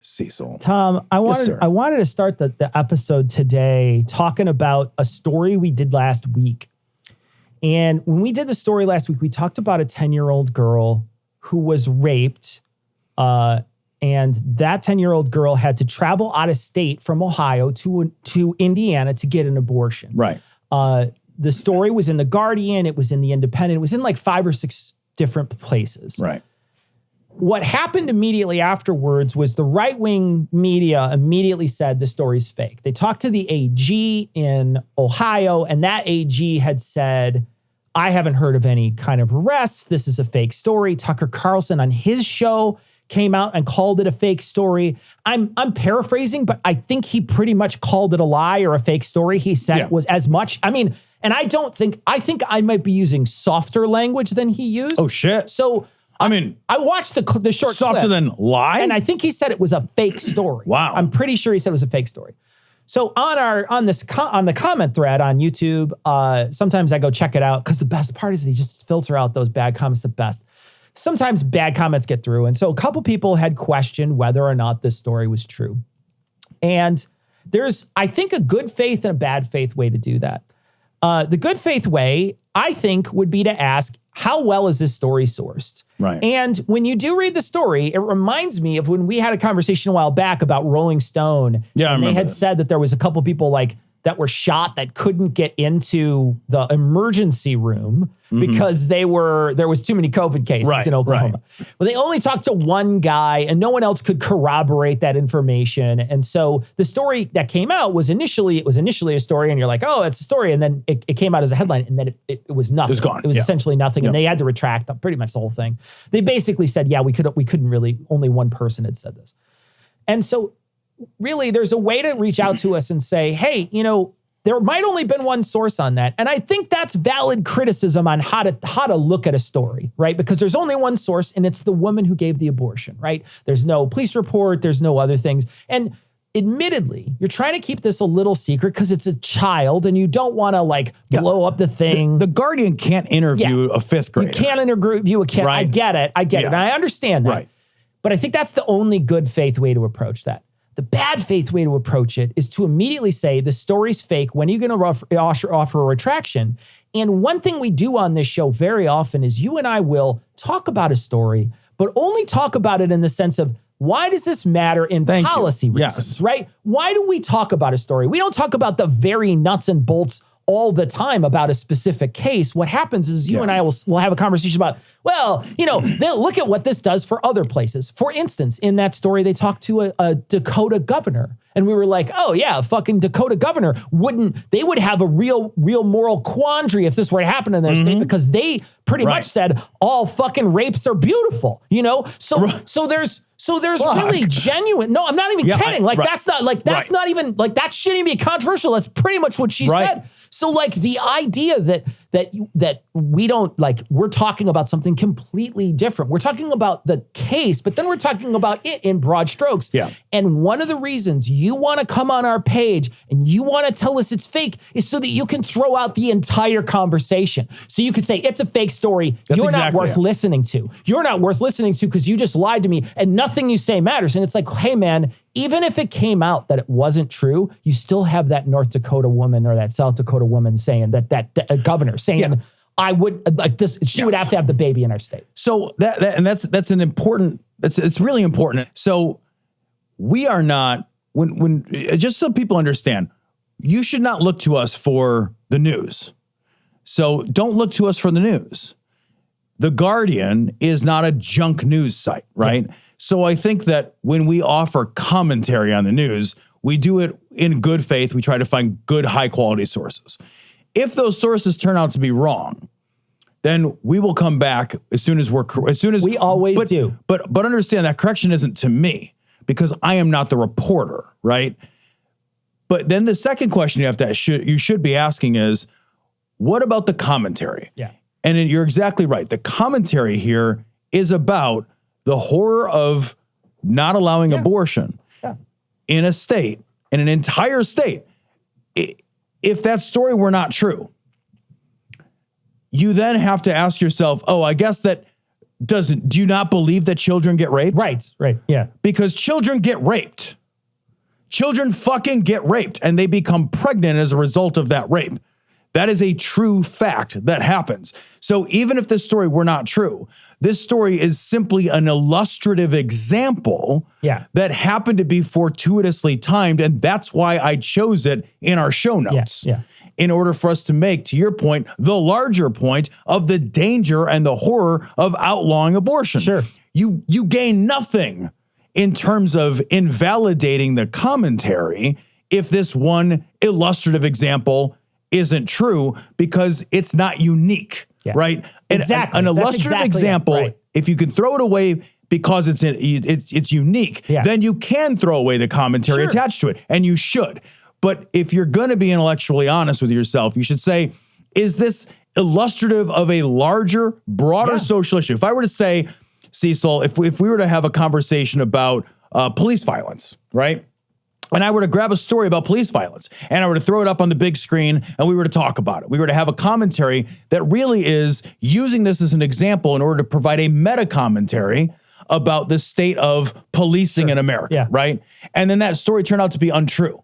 Cecil. Tom, I wanted to start the episode today talking about a story we did last week. And when we did the story last week, we talked about a 10-year-old girl who was raped. And that 10-year-old girl had to travel out of state from Ohio to Indiana to get an abortion. Right. The story was in The Guardian. It was in The Independent. It was in like 5 or 6 different places. Right. What happened immediately afterwards was the right-wing media immediately said the story's fake. They talked to the AG in Ohio, and that AG had said, I haven't heard of any kind of arrests. This is a fake story. Tucker Carlson on his show came out and called it a fake story. I'm paraphrasing, but I think he pretty much called it a lie or a fake story. He said it was as much. I mean, and I think I might be using softer language than he used. Oh, shit. So... I mean, I watched the short softer clip, than lie, and I think he said it was a fake story. Wow, I'm pretty sure he said it was a fake story. So on the comment thread on YouTube, sometimes I go check it out because the best part is they just filter out those bad comments the best. Sometimes bad comments get through, and so a couple people had questioned whether or not this story was true. And there's, I think, a good faith and a bad faith way to do that. The good faith way, I think, would be to ask, how well is this story sourced? Right. And when you do read the story, it reminds me of when we had a conversation a while back about Rolling Stone. Yeah, and they had said that there was a couple people like that were shot that couldn't get into the emergency room because there was too many COVID cases in Oklahoma. Well, they only talked to one guy and no one else could corroborate that information. And so the story that came out was initially a story and you're like, oh, it's a story. And then it came out as a headline and then it was nothing. It was gone. It was essentially nothing. And they had to retract pretty much the whole thing. They basically said, yeah, we couldn't really, only one person had said this. And so really, there's a way to reach out to us and say, hey, there might only been one source on that. And I think that's valid criticism on how to look at a story, right? Because there's only one source and it's the woman who gave the abortion, right? There's no police report. There's no other things. And admittedly, you're trying to keep this a little secret because it's a child and you don't want to blow up the thing. The Guardian can't interview a 5th grader. You can't interview a kid. Right. I get it. And I understand that. Right. But I think that's the only good faith way to approach that. The bad faith way to approach it is to immediately say the story's fake. When are you going to offer a retraction? And one thing we do on this show very often is you and I will talk about a story, but only talk about it in the sense of why does this matter in policy reasons, right? Why do we talk about a story? We don't talk about the very nuts and bolts all the time about a specific case. What happens is you and I will have a conversation about, well, they'll look at what this does for other places. For instance, in that story, they talked to a Dakota governor. And we were like, oh yeah, a fucking Dakota governor they would have a real moral quandary if this were to happen in their state because they pretty much said all fucking rapes are beautiful, So there's really genuine. No, I'm not even kidding. That's not even that shouldn't even be controversial. That's pretty much what she said. So the idea that we don't we're talking about something completely different. We're talking about the case, but then we're talking about it in broad strokes. Yeah. And one of the reasons you want to come on our page and you want to tell us it's fake is so that you can throw out the entire conversation. So you could say it's a fake story. You're not worth listening to. You're not worth listening to because you just lied to me and nothing you say matters. And it's like, hey man, even if it came out that it wasn't true, you still have that North Dakota woman or that South Dakota woman saying that governor saying, I would like this. She would have to have the baby in our state. So that's an important. It's really important. So we are not when just so people understand, you should not look to us for the news. So don't look to us for the news. The Guardian is not a junk news site, right? Yeah. So I think that when we offer commentary on the news, we do it in good faith. We try to find good, high quality sources. If those sources turn out to be wrong, then we will come back as soon as we always do. But understand that correction isn't to me because I am not the reporter, right? But then the second question you should be asking is, what about the commentary? Yeah. And you're exactly right. The commentary here is about the horror of not allowing abortion in a state, in an entire state. If that story were not true, you then have to ask yourself, oh, I guess that do you not believe that children get raped? Right. Yeah. Because children get raped. Children fucking get raped and they become pregnant as a result of that rape. That is a true fact that happens. So even if this story were not true, this story is simply an illustrative example that happened to be fortuitously timed. And that's why I chose it in our show notes. In order for us to make, to your point, the larger point of the danger and the horror of outlawing abortion. Sure. You gain nothing in terms of invalidating the commentary if this one illustrative example isn't true, because it's not unique, right? Exactly. An illustrative example, if you can throw it away because it's unique, then you can throw away the commentary attached to it, and you should. But if you're going to be intellectually honest with yourself, you should say, is this illustrative of a larger, broader social issue? If I were to say, Cecil, if we were to have a conversation about police violence, right? And I were to grab a story about police violence and I were to throw it up on the big screen and we were to talk about it. We were to have a commentary that really is using this as an example in order to provide a meta commentary about the state of policing in America, right? And then that story turned out to be untrue.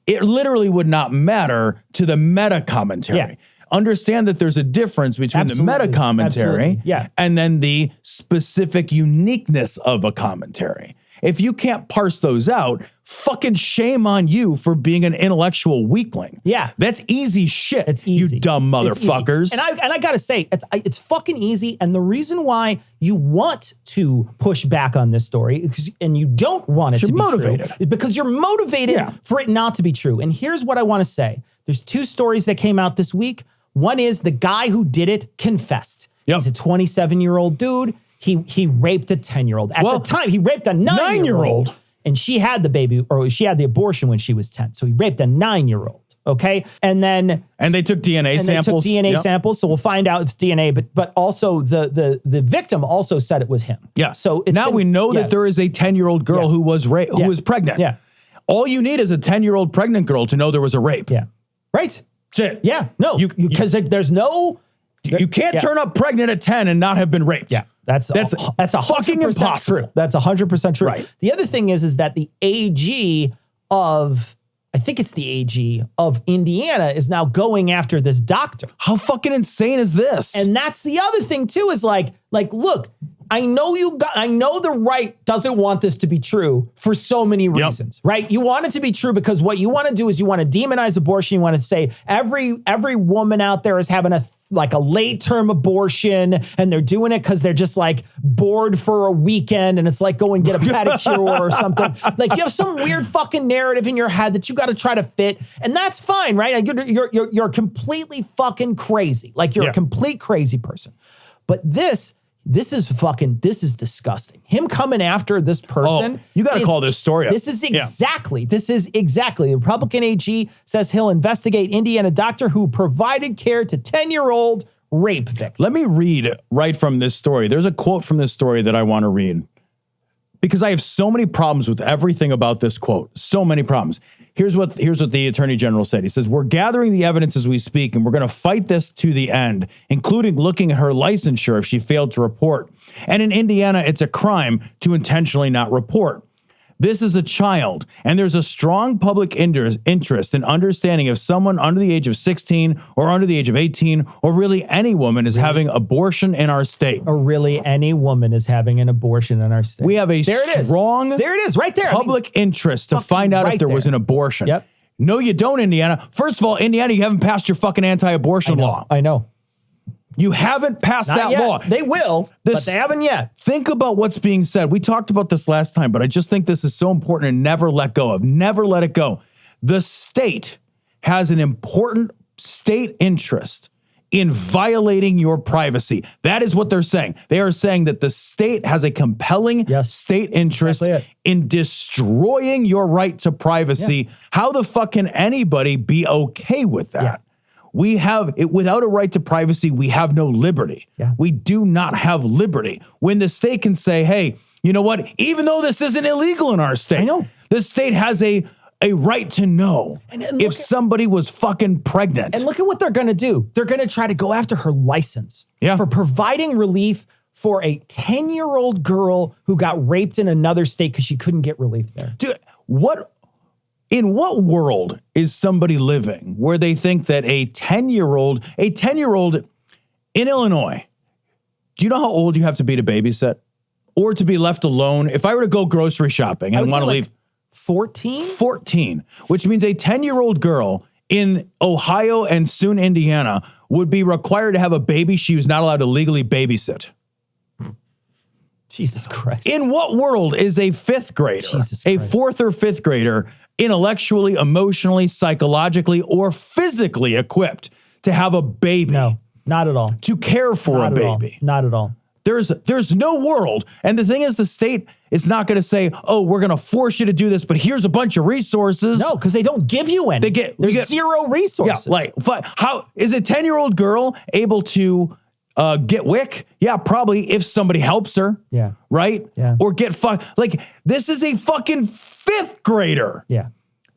It literally would not matter to the meta commentary. Understand that there's a difference between the meta commentary and then the specific uniqueness of a commentary. If you can't parse those out, fucking shame on you for being an intellectual weakling. That's easy shit. It's easy. You dumb motherfuckers. And I gotta say, it's fucking easy. And the reason why you want to push back on this story, and you don't want it to be motivated. true, is because you're motivated for it not to be true. And here's what I want to say. There's two stories that came out this week. One is the guy who did it confessed. He's a 27-year-old dude. He raped a 10-year-old. At the time, he raped a 9-year-old. And she had the baby, or she had the abortion when she was 10. So he raped a 9-year-old. Okay. And they took DNA samples. They took DNA samples. So we'll find out if it's DNA, but also the victim also said it was him. So now we know that there is a 10-year-old girl who was was pregnant. All you need is a 10-year-old pregnant girl to know there was a rape. Right. That's it. No, because there's no. You can't turn up pregnant at 10 and not have been raped. That's a fucking impossible. True. That's 100% true. Right. The other thing is that the AG of, I think it's the AG of Indiana, is now going after this doctor. How fucking insane is this? And that's the other thing too, is like, look, I know the right doesn't want this to be true for so many reasons, right? You want it to be true because what you want to do is you want to demonize abortion. You want to say every woman out there is having a late term abortion and they're doing it because they're just like bored for a weekend and it's like go and get a pedicure or something. Like you have some weird fucking narrative in your head that you got to try to fit, and that's fine, right? Like you're completely fucking crazy. Like you're a complete crazy person. But this is disgusting. Him coming after this person. You got to call this story up. This is exactly. The Republican AG says he'll investigate Indiana doctor who provided care to 10-year-old rape victim. Let me read right from this story. There's a quote from this story that I want to read because I have so many problems with everything about this quote. So many problems. Here's what the Attorney General said. He says, "We're gathering the evidence as we speak, and we're going to fight this to the end, including looking at her licensure if she failed to report. And in Indiana, it's a crime to intentionally not report. This is a child, and there's a strong public interest in understanding if someone under the age of 16 or under the age of 18 or really any woman is having abortion in our state." Or really any woman is having an abortion in our state. We have a strong there it is, right there. public interest to find out if there was an abortion. No, you don't, Indiana. First of all, Indiana, you haven't passed your fucking anti-abortion law. I know. You haven't passed that law. They will, but they haven't yet. Think about what's being said. We talked about this last time, but I just think this is so important and never let go of. Never let it go. The state has an important state interest in violating your privacy. That is what they're saying. They are saying that the state has a compelling state interest in destroying your right to privacy. How the fuck can anybody be okay with that? We have it without a right to privacy. We have no liberty. We do not have liberty. When the state can say, hey, you know what? Even though this isn't illegal in our state, the state has a right to know if somebody was fucking pregnant. And look at what they're going to do. They're going to try to go after her license for providing relief for a 10-year-old girl who got raped in another state because she couldn't get relief there. Dude, in what world is somebody living where they think that a 10-year-old in Illinois, do you know how old you have to be to babysit or to be left alone? If I were to go grocery shopping and want to leave 14? 14, which means a 10-year-old girl in Ohio and soon Indiana would be required to have a baby she was not allowed to legally babysit. Jesus Christ. In what world is a fifth grader, a fourth or fifth grader, intellectually, emotionally, psychologically, or physically equipped to have a baby? No, not at all. To care for a baby. Not at all. There's no world. And the thing is, the state is not going to say, oh, we're going to force you to do this, but here's a bunch of resources. No, because they don't give you any. There's zero resources. Yeah, like, how is a 10-year-old girl able to get WIC? Yeah, probably if somebody helps her. Yeah. Right? Yeah. Or get like, this is a fucking fifth grader. Yeah.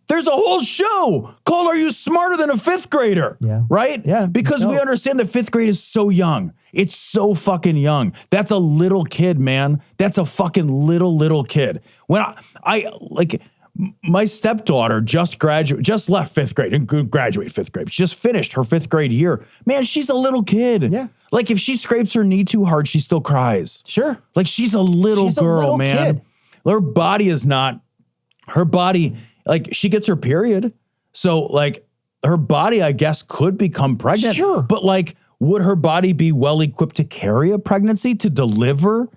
There's a whole show called Are You Smarter Than a Fifth Grader? Yeah. Right? Yeah. Because we understand that fifth grade is so young. It's so fucking young. That's a little kid, man. That's a fucking little kid. When I like, my stepdaughter just left fifth grade and graduated fifth grade. She just finished her fifth grade year. Man, she's a little kid. Yeah. Like if she scrapes her knee too hard, she still cries. Sure. Like she's a little girl, man. Kid. Her body, like she gets her period. So like her body, I guess, could become pregnant. Sure. But like, would her body be well equipped to carry a pregnancy, to deliver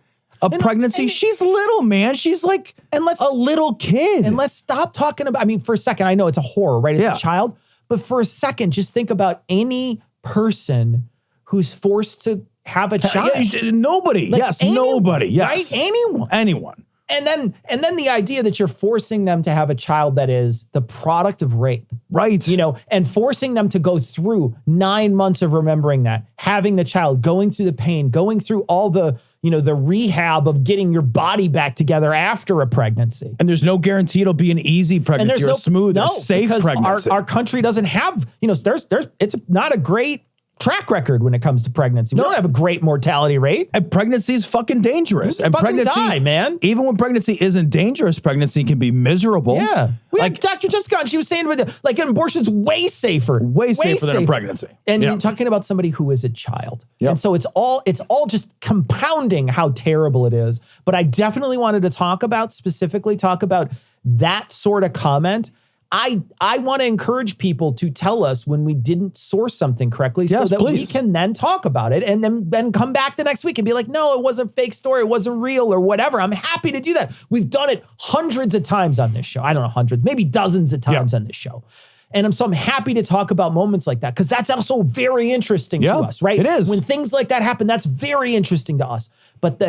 a pregnancy? She's little, man. She's like a little kid. And let's stop talking about, I mean, for a second, I know it's a horror, right? It's Yeah. a child. But for a second, just think about any person who's forced to have a child. Yeah, nobody. Like yes, anyone, nobody. Yes. Right? Anyone. And then the idea that you're forcing them to have a child that is the product of rape. Right. You know, and forcing them to go through 9 months of remembering that, having the child, going through the pain, going through all the, you know, the rehab of getting your body back together after a pregnancy. And there's no guarantee it'll be an easy pregnancy or a smooth or safe pregnancy. Our country doesn't have, you know, it's not a great track record when it comes to pregnancy. We don't have a great mortality rate. And pregnancy is fucking dangerous. You fucking die, man. Even when pregnancy isn't dangerous, pregnancy can be miserable. Yeah. We had Dr. Jessica on, she was saying like an abortion's way safer. Way safer than a pregnancy. And you're talking about somebody who is a child. Yep. And so it's all just compounding how terrible it is. But I definitely wanted to specifically talk about that sort of comment. I want to encourage people to tell us when we didn't source something correctly so that we can then talk about it and then come back the next week and be like, no, it was a fake story. It wasn't real or whatever. I'm happy to do that. We've done it hundreds of times on this show. I don't know, hundreds, maybe dozens of times on this show. And so I'm happy to talk about moments like that because that's also very interesting to us, right? It is. When things like that happen, that's very interesting to us. But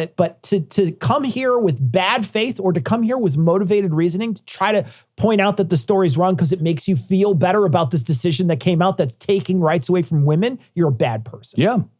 to come here with bad faith or to come here with motivated reasoning to try to point out that the story's wrong because it makes you feel better about this decision that came out that's taking rights away from women, you're a bad person. Yeah.